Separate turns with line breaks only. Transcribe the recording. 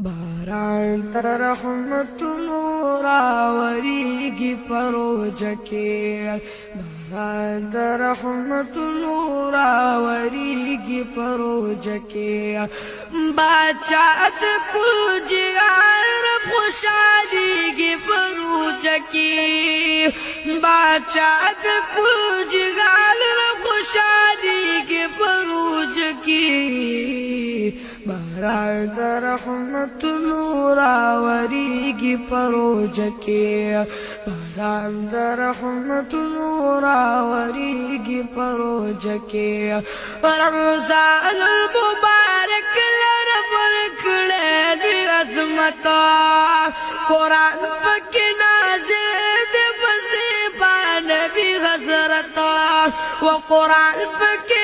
باران تر رحمتونو راوریږي پروژه کې باران تر رحمتونو راوریږي پروژه کې بچا د کوجیار خوشاليږي پروژه کې بچا د کوجیار خوشاليږي پروژه کې باران در رحمتونو راوریږي پروژه کې باران در رحمتونو راوریږي پروژه کې رمضان المبارک لره ورکړې دې عظمت قرآن پکې نازل دې پسې با نبی حضرت و قرآن پکې